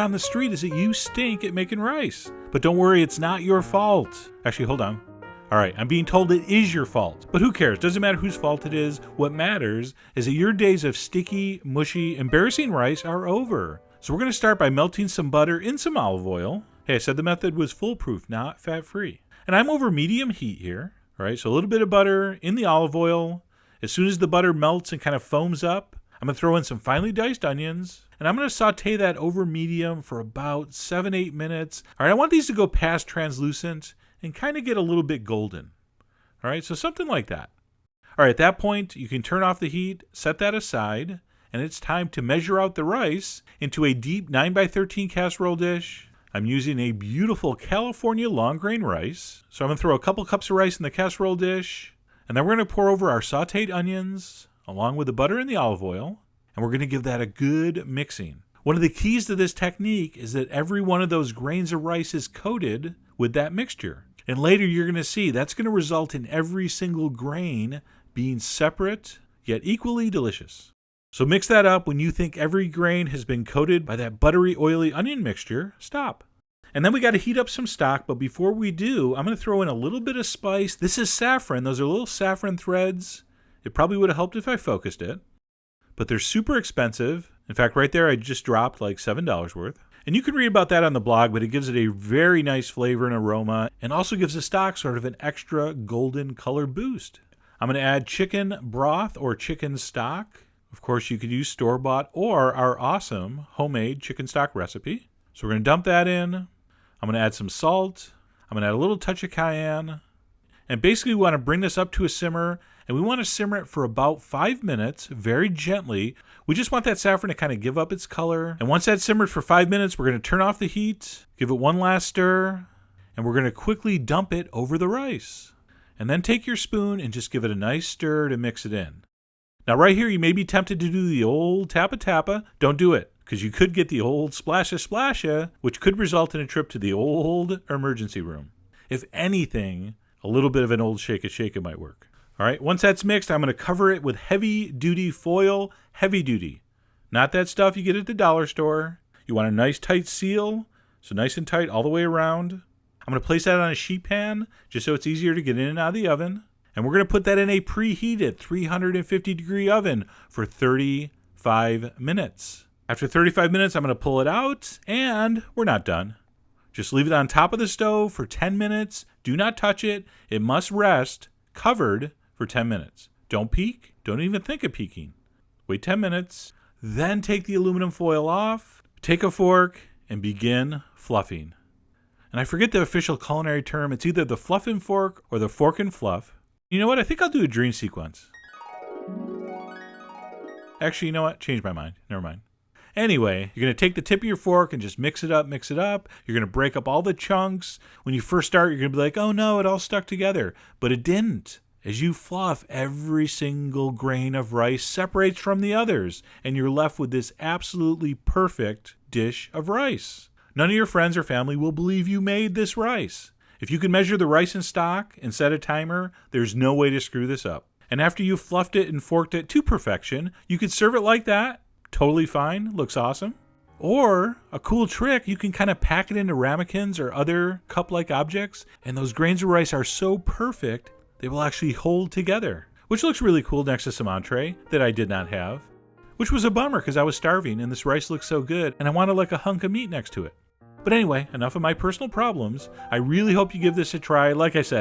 on the street is that you stink at making rice. But don't worry, it's not your fault. Actually, hold on. All right, I'm being told it is your fault. But who cares? Doesn't matter whose fault it is. What matters is that your days of sticky, mushy, embarrassing rice are over. So we're going to start by melting some butter in some olive oil. Hey, I said the method was foolproof, not fat-free. And I'm over medium heat here. All right, so a little bit of butter in the olive oil. As soon as the butter melts and kind of foams up, I'm going to throw in some finely diced onions. And I'm going to saute that over medium for about 7-8 minutes. All right, I want these to go past translucent and kind of get a little bit golden. All right, so something like that. All right, at that point, you can turn off the heat, set that aside, and it's time to measure out the rice into a deep 9x13 casserole dish. I'm using a beautiful California long grain rice. So I'm going to throw a couple cups of rice in the casserole dish, and then we're going to pour over our sauteed onions along with the butter and the olive oil, and we're going to give that a good mixing. One of the keys to this technique is that every one of those grains of rice is coated with that mixture. And later you're going to see that's going to result in every single grain being separate yet equally delicious. So mix that up. When you think every grain has been coated by that buttery, oily onion mixture, stop. And then we got to heat up some stock, but before we do, I'm going to throw in a little bit of spice. This is saffron. Those are little saffron threads. It probably would have helped if I focused it, but they're super expensive. In fact, right there I just dropped like $7 worth. And you can read about that on the blog, but it gives it a very nice flavor and aroma, and also gives the stock sort of an extra golden color boost. I'm going to add chicken broth or chicken stock. Of course, you could use store-bought or our awesome homemade chicken stock recipe. So we're going to dump that in. I'm going to add some salt. I'm going to add a little touch of cayenne. And basically we want to bring this up to a simmer, and we want to simmer it for about 5 minutes, very gently. We just want that saffron to kind of give up its color. And once that's simmered for 5 minutes, we're going to turn off the heat, give it one last stir, and we're going to quickly dump it over the rice. And then take your spoon and just give it a nice stir to mix it in. Now right here, you may be tempted to do the old tappa-tappa. Don't do it, because you could get the old splasha-splasha, which could result in a trip to the old emergency room. If anything, a little bit of an old shake-a-shake-a might work. All right, once that's mixed, I'm going to cover it with heavy-duty foil, heavy-duty. Not that stuff you get at the dollar store. You want a nice tight seal, so nice and tight all the way around. I'm going to place that on a sheet pan, just so it's easier to get in and out of the oven. And we're going to put that in a preheated 350-degree oven for 35 minutes. After 35 minutes, I'm going to pull it out, and we're not done. Just leave it on top of the stove for 10 minutes. Do not touch it. It must rest covered for 10 minutes. Don't peek. Don't even think of peeking. Wait 10 minutes. Then take the aluminum foil off, take a fork, and begin fluffing. And I forget the official culinary term. It's either the fluff and fork or the fork and fluff. You know what? I think I'll do a dream sequence. Actually, you know what? Change my mind. Never mind. Anyway, you're going to take the tip of your fork and just mix it up, mix it up. You're going to break up all the chunks. When you first start, you're going to be like, oh no, it all stuck together. But it didn't. As you fluff, every single grain of rice separates from the others, and you're left with this absolutely perfect dish of rice. None of your friends or family will believe you made this rice. If you can measure the rice in stock and set a timer, there's no way to screw this up. And after you've fluffed it and forked it to perfection, you could serve it like that. Totally fine. Looks awesome. Or a cool trick, you can kind of pack it into ramekins or other cup-like objects, and those grains of rice are so perfect, they will actually hold together, which looks really cool next to some entree that I did not have, which was a bummer because I was starving and this rice looks so good and I wanted like a hunk of meat next to it. But anyway, enough of my personal problems. I really hope you give this a try. Like I said,